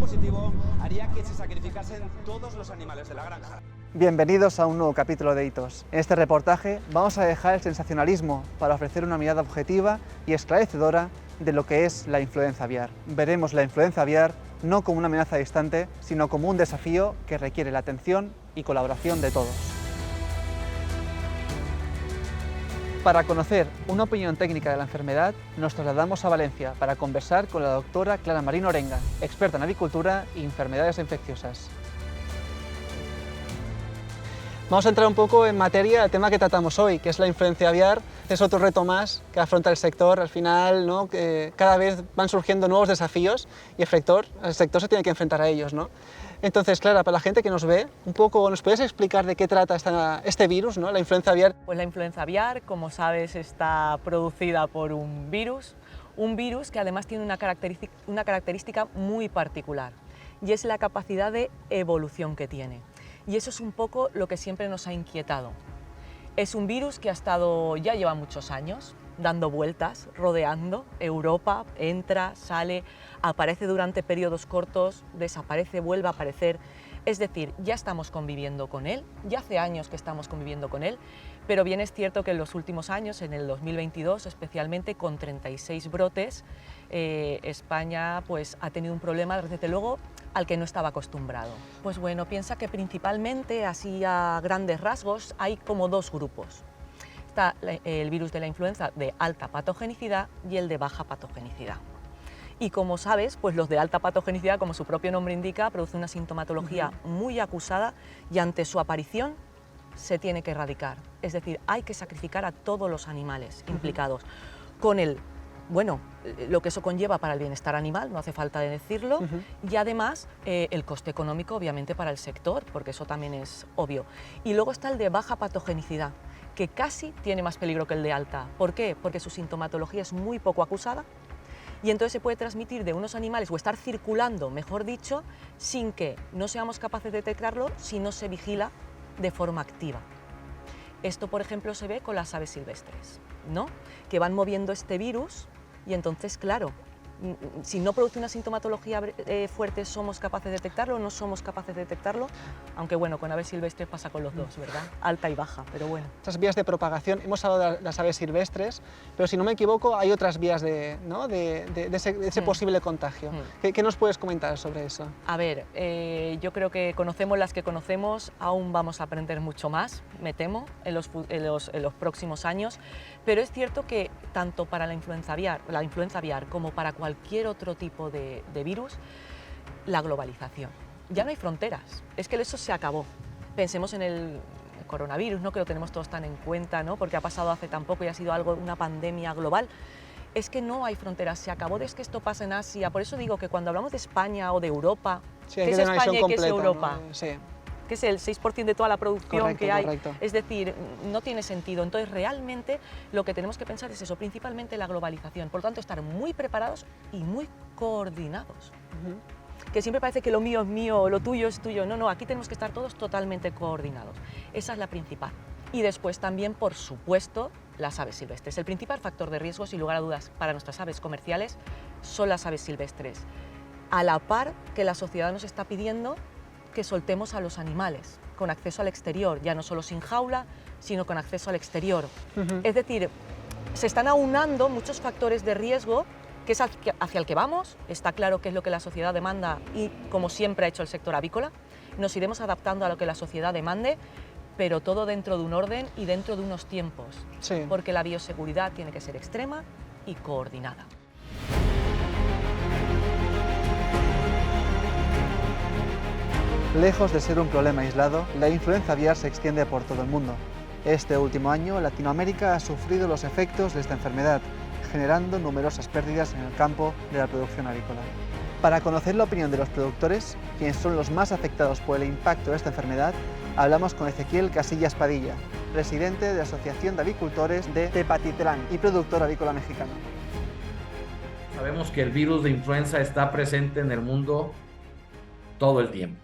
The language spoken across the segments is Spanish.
dispositivo haría que se sacrificasen todos los animales de la granja. Bienvenidos a un nuevo capítulo de Hitos. En este reportaje vamos a dejar el sensacionalismo para ofrecer una mirada objetiva y esclarecedora de lo que es la influenza aviar. Veremos la influenza aviar no como una amenaza distante, sino como un desafío que requiere la atención y colaboración de todos. Para conocer una opinión técnica de la enfermedad, nos trasladamos a Valencia para conversar con la doctora Clara Marín Orenga, experta en avicultura y enfermedades infecciosas. Vamos a entrar un poco en materia del tema que tratamos hoy, que es la influenza aviar. Es otro reto más que afronta el sector. Al final, ¿no?, que cada vez van surgiendo nuevos desafíos y el sector se tiene que enfrentar a ellos, ¿no? Entonces, Clara, para la gente que nos ve, un poco, ¿nos puedes explicar de qué trata este virus, ¿no?, la influenza aviar? Pues la influenza aviar, como sabes, está producida por un virus que además tiene una característica muy particular, y es la capacidad de evolución que tiene. Y eso es un poco lo que siempre nos ha inquietado. Es un virus que ya lleva muchos años dando vueltas, rodeando Europa, entra, sale, aparece durante periodos cortos, desaparece, vuelve a aparecer. Es decir, ya estamos conviviendo con él, ya hace años que estamos conviviendo con él, pero bien es cierto que en los últimos años, en el 2022 especialmente, con 36 brotes, España pues, ha tenido un problema, desde luego, al que no estaba acostumbrado. Pues bueno, piensa que principalmente, así a grandes rasgos, hay como dos grupos. Está el virus de la influenza de alta patogenicidad y el de baja patogenicidad. Y como sabes, pues los de alta patogenicidad, como su propio nombre indica, producen una sintomatología muy acusada y ante su aparición se tiene que erradicar. Es decir, hay que sacrificar a todos los animales implicados, con lo que eso conlleva para el bienestar animal, no hace falta de decirlo, y además el coste económico, obviamente, para el sector, porque eso también es obvio. Y luego está el de baja patogenicidad, que casi tiene más peligro que el de alta. ¿Por qué? Porque su sintomatología es muy poco acusada, y entonces se puede transmitir de unos animales o estar circulando, mejor dicho, sin que no seamos capaces de detectarlo si no se vigila de forma activa. Esto, por ejemplo, se ve con las aves silvestres, ¿no?, que van moviendo este virus y entonces, claro, si no produce una sintomatología fuerte, ¿somos capaces de detectarlo o no somos capaces de detectarlo? Aunque bueno, con aves silvestres pasa con los dos, ¿verdad? Alta y baja, pero bueno. Estas vías de propagación, hemos hablado de las aves silvestres, pero si no me equivoco hay otras vías de ese posible contagio. ¿Qué nos puedes comentar sobre eso? A ver, yo creo que conocemos las que conocemos, aún vamos a aprender mucho más, me temo, en los próximos años, pero es cierto que tanto para la influenza aviar como para cualquier otro tipo de virus, la globalización. Ya no hay fronteras, es que eso se acabó. Pensemos en el coronavirus, ¿no?, que lo tenemos todos tan en cuenta, ¿no?, porque ha pasado hace tan poco y ha sido una pandemia global. Es que no hay fronteras, se acabó de que esto pasa en Asia. Por eso digo que cuando hablamos de España o de Europa, ¿qué es España y qué es Europa? ¿No? Sí. Que es el 6% de toda la producción que hay. Correcto. Es decir, no tiene sentido. Entonces, realmente lo que tenemos que pensar es eso, principalmente la globalización. Por lo tanto, estar muy preparados y muy coordinados. Que siempre parece que lo mío es mío, lo tuyo es tuyo. No, no, aquí tenemos que estar todos totalmente coordinados. Esa es la principal. Y después también, por supuesto, las aves silvestres. El principal factor de riesgo, sin lugar a dudas, para nuestras aves comerciales son las aves silvestres. A la par que la sociedad nos está pidiendo que soltemos a los animales con acceso al exterior, ya no solo sin jaula, sino con acceso al exterior. Es decir, se están aunando muchos factores de riesgo, que es hacia el que vamos. Está claro qué es lo que la sociedad demanda y, como siempre ha hecho el sector avícola, nos iremos adaptando a lo que la sociedad demande, pero todo dentro de un orden y dentro de unos tiempos, porque la bioseguridad tiene que ser extrema y coordinada. Lejos de ser un problema aislado, la influenza aviar se extiende por todo el mundo. Este último año, Latinoamérica ha sufrido los efectos de esta enfermedad, generando numerosas pérdidas en el campo de la producción avícola. Para conocer la opinión de los productores, quienes son los más afectados por el impacto de esta enfermedad, hablamos con Ezequiel Casillas Padilla, presidente de la Asociación de Avicultores de Tepatitlán y productor avícola mexicano. Sabemos que el virus de influenza está presente en el mundo todo el tiempo.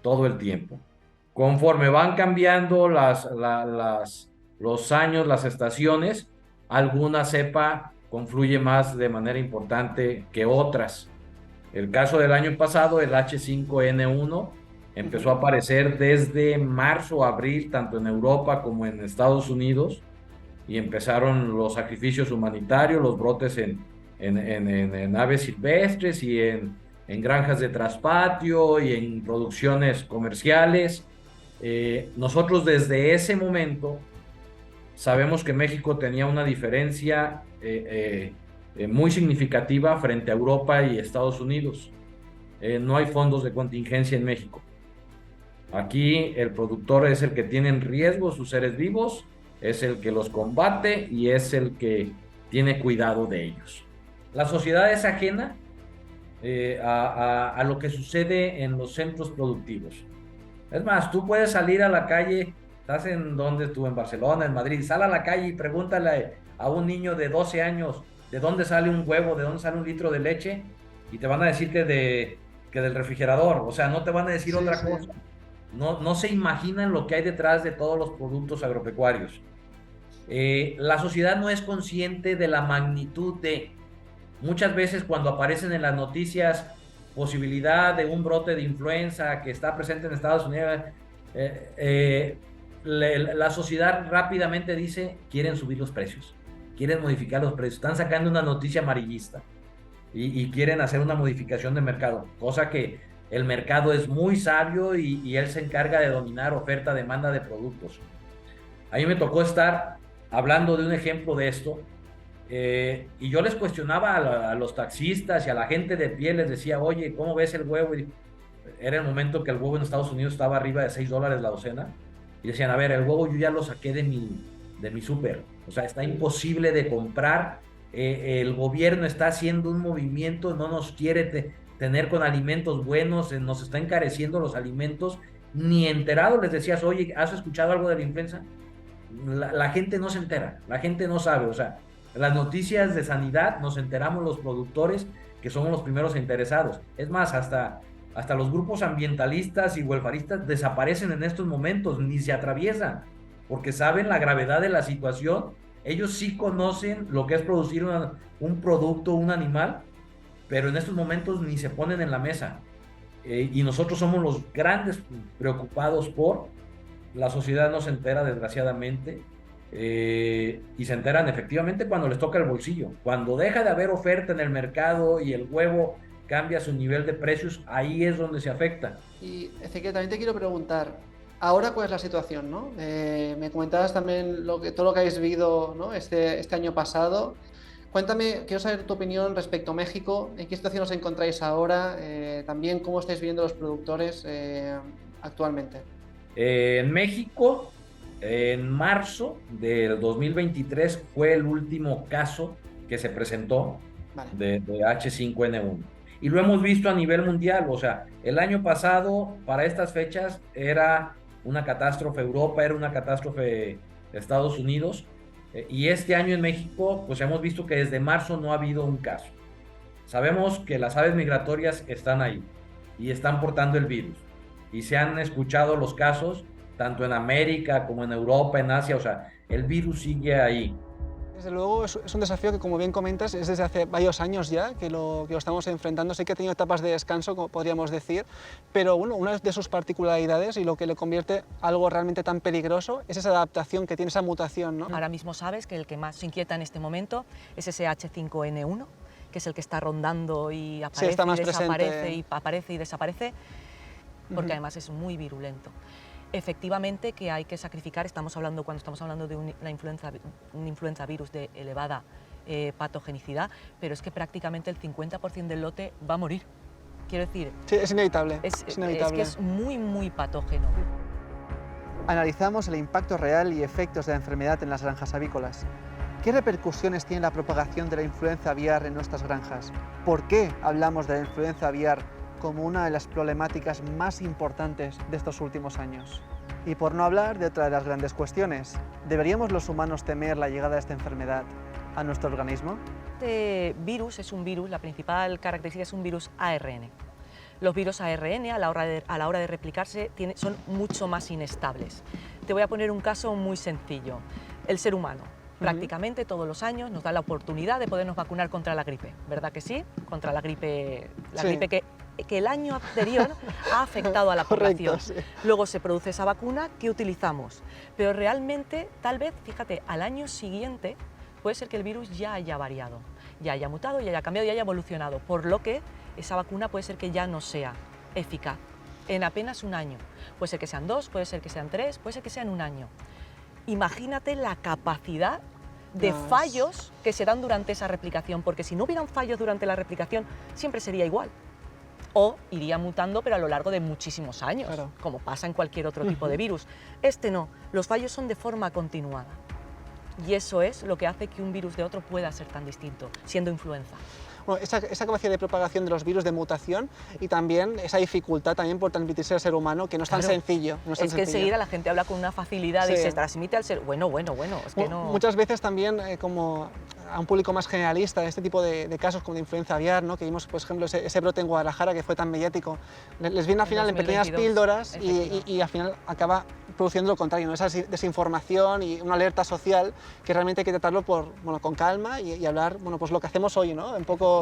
Todo el tiempo. Conforme van cambiando los años, las estaciones, alguna cepa confluye más de manera importante que otras. El caso del año pasado, el H5N1, empezó a aparecer desde marzo, abril, tanto en Europa como en Estados Unidos, y empezaron los sacrificios humanitarios, los brotes en aves silvestres y en granjas de traspatio y en producciones comerciales. Nosotros desde ese momento sabemos que México tenía una diferencia muy significativa frente a Europa y Estados Unidos. No hay fondos de contingencia en México. Aquí el productor es el que tiene en riesgo sus seres vivos, es el que los combate y es el que tiene cuidado de ellos. La sociedad es ajena a lo que sucede en los centros productivos. Es más, tú puedes salir a la calle, estás en donde tú, en Barcelona, en Madrid, sal a la calle y pregúntale a un niño de 12 años de dónde sale un huevo, de dónde sale un litro de leche, y te van a decir que del refrigerador, o sea, no te van a decir otra cosa. No se imaginan lo que hay detrás de todos los productos agropecuarios. La sociedad no es consciente de la magnitud de... Muchas veces cuando aparecen en las noticias posibilidad de un brote de influenza que está presente en Estados Unidos, la sociedad rápidamente dice, quieren subir los precios, quieren modificar los precios, están sacando una noticia amarillista y quieren hacer una modificación de mercado, cosa que el mercado es muy sabio y él se encarga de dominar oferta, demanda de productos. A mí me tocó estar hablando de un ejemplo de esto, y yo les cuestionaba a los taxistas y a la gente de pie, les decía, oye, ¿cómo ves el huevo? Y era el momento que el huevo en Estados Unidos estaba arriba de $6 la docena, y decían, a ver, el huevo yo ya lo saqué de mi súper, o sea, está imposible de comprar, el gobierno está haciendo un movimiento, no nos quiere tener con alimentos buenos, nos está encareciendo los alimentos, ni enterado les decías, oye, ¿has escuchado algo de la influenza? La gente no se entera, la gente no sabe, o sea, las noticias de sanidad nos enteramos los productores, que somos los primeros interesados. Es más, hasta los grupos ambientalistas y welfaristas desaparecen en estos momentos, ni se atraviesan, porque saben la gravedad de la situación. Ellos sí conocen lo que es producir un producto, un animal, pero en estos momentos ni se ponen en la mesa. Y nosotros somos los grandes preocupados por... La sociedad no se entera, desgraciadamente, y se enteran efectivamente cuando les toca el bolsillo. Cuando deja de haber oferta en el mercado y el huevo cambia su nivel de precios, ahí es donde se afecta. Y Ezequiel, también te quiero preguntar, ahora cuál es la situación, ¿no? Me comentabas también todo lo que habéis vivido, ¿no? este año pasado. Cuéntame, quiero saber tu opinión respecto a México, en qué situación os encontráis ahora, también cómo estáis viviendo los productores actualmente. En México, en marzo del 2023 fue el último caso que se presentó, vale, de H5N1. Y lo hemos visto a nivel mundial, o sea, el año pasado, para estas fechas, era una catástrofe Europa, era una catástrofe Estados Unidos, y este año en México, pues hemos visto que desde marzo no ha habido un caso. Sabemos que las aves migratorias están ahí y están portando el virus. Y se han escuchado los casos, tanto en América como en Europa, en Asia, o sea, el virus sigue ahí. Desde luego es un desafío que, como bien comentas, es desde hace varios años ya que lo estamos enfrentando. Sé que ha tenido etapas de descanso, como podríamos decir, pero bueno, una de sus particularidades y lo que le convierte algo realmente tan peligroso es esa adaptación que tiene, esa mutación, ¿no? Ahora mismo sabes que el que más inquieta en este momento es ese H5N1, que es el que está rondando y aparece, sí, está más desaparece y aparece y desaparece, porque además es muy virulento. Efectivamente que hay que sacrificar, cuando estamos hablando de un influenza virus de elevada patogenicidad, pero es que prácticamente el 50% del lote va a morir. Quiero decir... Sí, es inevitable. Es que es muy, muy patógeno. Analizamos el impacto real y efectos de la enfermedad en las granjas avícolas. ¿Qué repercusiones tiene la propagación de la influenza aviar en nuestras granjas? ¿Por qué hablamos de la influenza aviar como una de las problemáticas más importantes de estos últimos años? Y por no hablar de otra de las grandes cuestiones, ¿deberíamos los humanos temer la llegada de esta enfermedad a nuestro organismo? Este virus es un virus, la principal característica es un virus ARN. Los virus ARN a la hora de replicarse son mucho más inestables. Te voy a poner un caso muy sencillo. El ser humano. Prácticamente todos los años nos da la oportunidad de podernos vacunar contra la gripe, ¿verdad que sí? Contra la gripe Sí. que el año anterior ha afectado a la población. Correcto, sí. Luego se produce esa vacuna que utilizamos, pero realmente, tal vez, fíjate, al año siguiente puede ser que el virus ya haya variado, ya haya mutado, ya haya cambiado, ya haya evolucionado, por lo que esa vacuna puede ser que ya no sea eficaz en apenas un año. Puede ser que sean 2, puede ser que sean 3, puede ser que sean un año. Imagínate la capacidad de No, es- fallos que se dan durante esa replicación, porque si no hubieran fallos durante la replicación, siempre sería igual. O iría mutando, pero a lo largo de muchísimos años, Claro. como pasa en cualquier otro tipo de virus. Este no, los fallos son de forma continuada. Y eso es lo que hace que un virus de otro pueda ser tan distinto, siendo influenza. Bueno, esa capacidad de propagación de los virus de mutación y también esa dificultad también por transmitirse al ser humano, que no es tan Claro. sencillo. No es tan Es que sencillo. enseguida la gente habla con una facilidad y Sí. se transmite al ser... Bueno, es que no... Muchas veces también como a un público más generalista, este tipo de casos como de influenza aviar, ¿no? Que vimos, por ejemplo, ese brote en Guadalajara que fue tan mediático, les viene al En final en pequeñas 2022, píldoras efectivamente. y al final acaba produciendo lo contrario, ¿no? Esa desinformación y una alerta social que realmente hay que tratarlo con calma y hablar, pues lo que hacemos hoy, ¿no? Un poco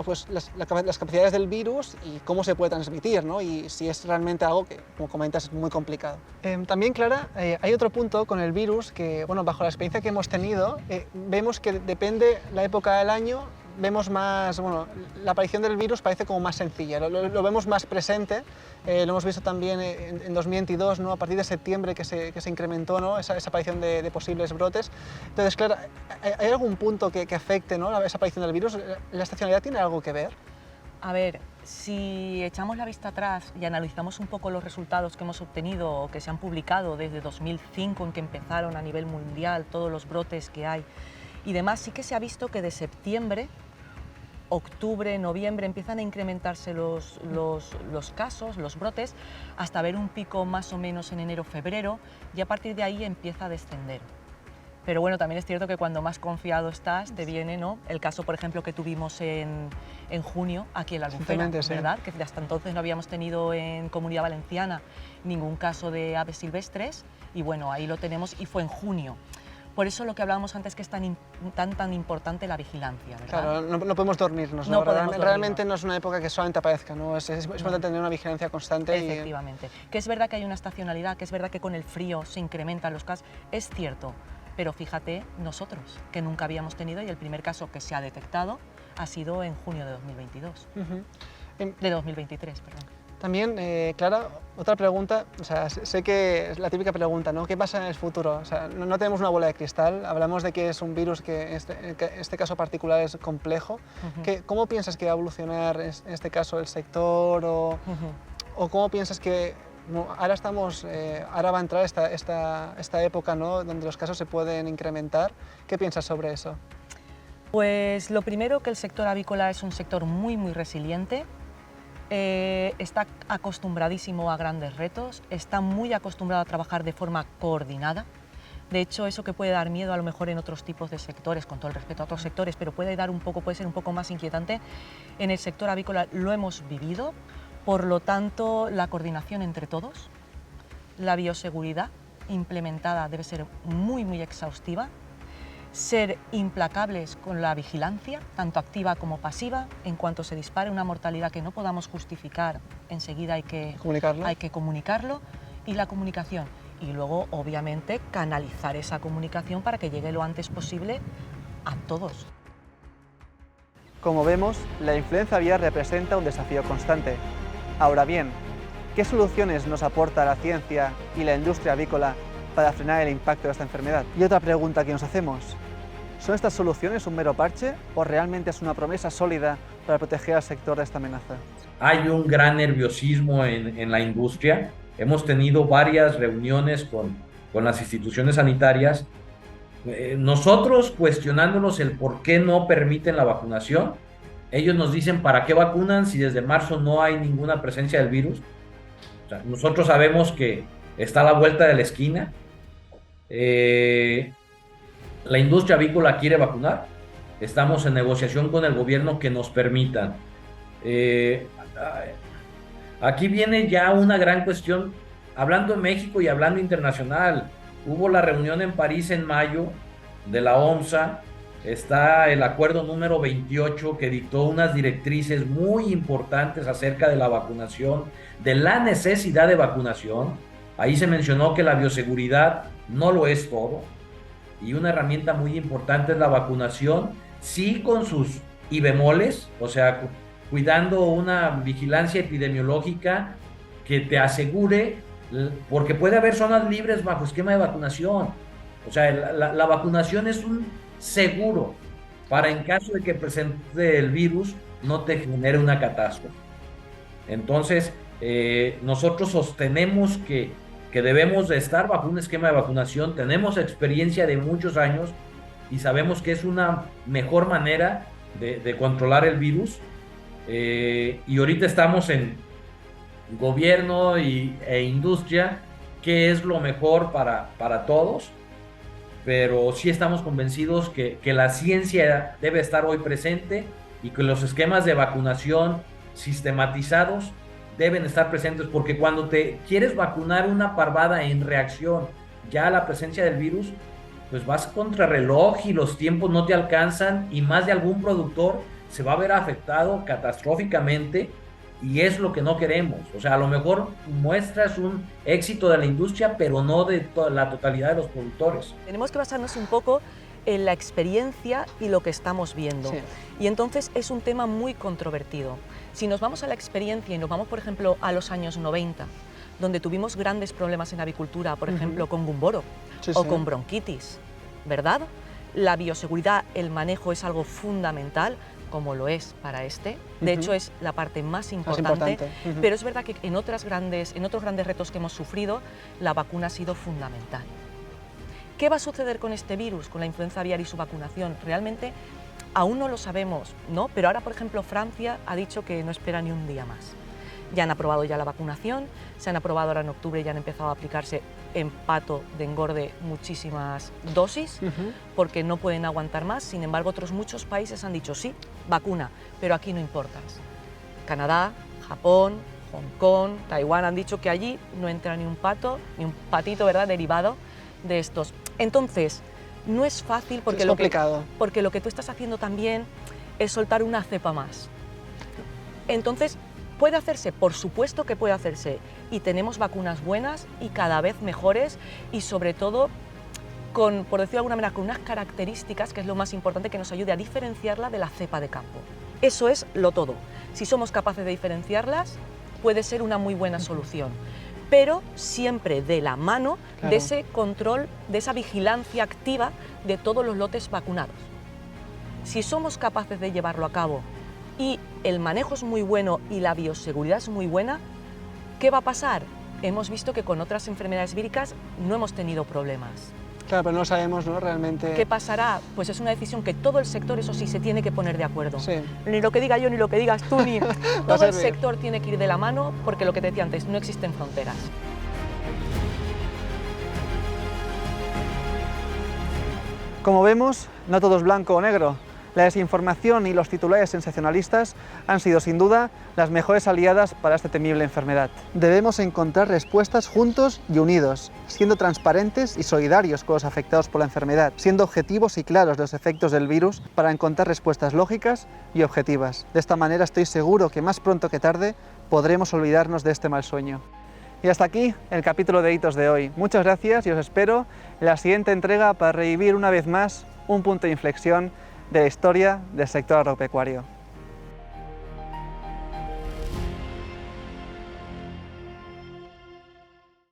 pues las capacidades del virus y cómo se puede transmitir, ¿no? Y si es realmente algo que, como comentas, es muy complicado. También, Clara, hay otro punto con el virus que, bajo la experiencia que hemos tenido, vemos que depende la época del año, vemos más, la aparición del virus parece como más sencilla, lo vemos más presente, lo hemos visto también en 2022, ¿no? A partir de septiembre que se incrementó, ¿no? esa aparición de posibles brotes. Entonces, claro, ¿hay algún punto que afecte, ¿no? esa aparición del virus? ¿La estacionalidad tiene algo que ver? A ver, si echamos la vista atrás y analizamos un poco los resultados que hemos obtenido o que se han publicado desde 2005, en que empezaron a nivel mundial todos los brotes que hay y demás, sí que se ha visto que de septiembre, octubre, noviembre empiezan a incrementarse los casos, los brotes, hasta ver un pico más o menos en enero, febrero, y a partir de ahí empieza a descender. Pero bueno, también es cierto que cuando más confiado estás, te viene, ¿no? El caso, por ejemplo, que tuvimos en junio aquí en la Albufera, Exactamente, sí. ¿verdad? Que hasta entonces no habíamos tenido en Comunidad Valenciana ningún caso de aves silvestres, y bueno, ahí lo tenemos, y fue en junio. Por eso lo que hablábamos antes, que es tan importante la vigilancia, ¿verdad? Claro, no podemos dormirnos, No podemos realmente dormirnos. no es una época que solamente aparezca, ¿no? Es importante tener una vigilancia constante. Efectivamente. Que es verdad que hay una estacionalidad, que es verdad que con el frío se incrementan los casos, es cierto, pero fíjate nosotros, que nunca habíamos tenido, y el primer caso que se ha detectado ha sido en junio de 2022, de 2023, perdón. También, Clara, otra pregunta, o sea, sé que es la típica pregunta, ¿no? ¿Qué pasa en el futuro? O sea, no tenemos una bola de cristal, hablamos de que es un virus que en este caso particular es complejo. ¿Cómo piensas que va a evolucionar en este caso el sector o cómo piensas que ahora va a entrar esta época, ¿no? Donde los casos se pueden incrementar? ¿Qué piensas sobre eso? Pues lo primero, que el sector avícola es un sector muy, muy resiliente. Está acostumbradísimo a grandes retos, está muy acostumbrado a trabajar de forma coordinada. De hecho, eso que puede dar miedo a lo mejor en otros tipos de sectores, con todo el respeto a otros sectores, pero puede ser un poco más inquietante, en el sector avícola lo hemos vivido. Por lo tanto, la coordinación entre todos, la bioseguridad implementada debe ser muy, muy exhaustiva. Ser implacables con la vigilancia, tanto activa como pasiva. En cuanto se dispare una mortalidad que no podamos justificar, enseguida hay que comunicarlo. Y la comunicación. Y luego, obviamente, canalizar esa comunicación para que llegue lo antes posible a todos. Como vemos, la influenza aviar representa un desafío constante. Ahora bien, ¿qué soluciones nos aporta la ciencia y la industria avícola para frenar el impacto de esta enfermedad? Y otra pregunta que nos hacemos, ¿son estas soluciones un mero parche o realmente es una promesa sólida para proteger al sector de esta amenaza? Hay un gran nerviosismo en la industria. Hemos tenido varias reuniones con las instituciones sanitarias, nosotros cuestionándonos el por qué no permiten la vacunación. Ellos nos dicen, ¿para qué vacunan si desde marzo no hay ninguna presencia del virus? O sea, nosotros sabemos que está a la vuelta de la esquina. La industria avícola quiere vacunar. Estamos en negociación con el gobierno que nos permitan. Aquí viene ya una gran cuestión, hablando en México y hablando internacional. hubo la reunión en París en mayo de la OMSA, está el acuerdo número 28 que dictó unas directrices muy importantes acerca de la vacunación, de la necesidad de vacunación. Ahí se mencionó que la bioseguridad no lo es todo y una herramienta muy importante es la vacunación, sí con sus y bemoles, o sea, cuidando una vigilancia epidemiológica que te asegure, porque puede haber zonas libres bajo esquema de vacunación. O sea, la vacunación es un seguro para en caso de que presente el virus no te genere una catástrofe. Entonces, nosotros sostenemos que debemos de estar bajo un esquema de vacunación, tenemos experiencia de muchos años y sabemos que es una mejor manera de controlar el virus. Y ahorita estamos en gobierno e industria, qué es lo mejor para todos, pero sí estamos convencidos que la ciencia debe estar hoy presente y que los esquemas de vacunación sistematizados deben estar presentes, porque cuando te quieres vacunar una parvada en reacción ya a la presencia del virus, pues vas contra reloj y los tiempos no te alcanzan y más de algún productor se va a ver afectado catastróficamente y es lo que no queremos. O sea, a lo mejor muestras un éxito de la industria, pero no de la totalidad de los productores. Tenemos que basarnos un poco en la experiencia y lo que estamos viendo. Sí. Y entonces es un tema muy controvertido. Si nos vamos a la experiencia y nos vamos, por ejemplo, a los años 90, donde tuvimos grandes problemas en avicultura, por ejemplo, con gumboro o con bronquitis, ¿verdad? La bioseguridad, el manejo es algo fundamental, como lo es para este. De hecho, es la parte más importante. Pero es verdad que en otros grandes retos que hemos sufrido, la vacuna ha sido fundamental. ¿Qué va a suceder con este virus, con la influenza aviar y su vacunación? Realmente aún no lo sabemos, ¿no? Pero ahora, por ejemplo, Francia ha dicho que no espera ni un día más. Ya han aprobado ya la vacunación, se han aprobado ahora en octubre y ya han empezado a aplicarse en pato de engorde muchísimas dosis, porque no pueden aguantar más. Sin embargo, otros muchos países han dicho sí, vacuna, pero aquí no importas. Canadá, Japón, Hong Kong, Taiwán han dicho que allí no entra ni un pato, ni un patito, ¿verdad?, derivado de estos. Entonces, no es fácil porque, es complicado. porque lo que tú estás haciendo también es soltar una cepa más. Entonces, ¿puede hacerse? Por supuesto que puede hacerse. Y tenemos vacunas buenas y cada vez mejores y sobre todo, con, por decirlo de alguna manera, con unas características que es lo más importante, que nos ayude a diferenciarla de la cepa de campo. Eso es lo todo. Si somos capaces de diferenciarlas, puede ser una muy buena solución. Pero siempre de la mano de ese control, de esa vigilancia activa de todos los lotes vacunados. Si somos capaces de llevarlo a cabo y el manejo es muy bueno y la bioseguridad es muy buena, ¿qué va a pasar? Hemos visto que con otras enfermedades víricas no hemos tenido problemas. Claro, pero no sabemos, ¿no?, realmente... ¿Qué pasará? Pues es una decisión que todo el sector, eso sí, se tiene que poner de acuerdo. Sí. Ni lo que diga yo, ni lo que digas tú, ni... Todo el sector tiene que ir de la mano, porque lo que te decía antes, no existen fronteras. Como vemos, no todo es blanco o negro. La desinformación y los titulares sensacionalistas han sido, sin duda, las mejores aliadas para esta temible enfermedad. Debemos encontrar respuestas juntos y unidos, siendo transparentes y solidarios con los afectados por la enfermedad, siendo objetivos y claros de los efectos del virus para encontrar respuestas lógicas y objetivas. De esta manera estoy seguro que más pronto que tarde podremos olvidarnos de este mal sueño. Y hasta aquí el capítulo de Hitos de hoy. Muchas gracias y os espero en la siguiente entrega para revivir una vez más un punto de inflexión de la historia del sector agropecuario.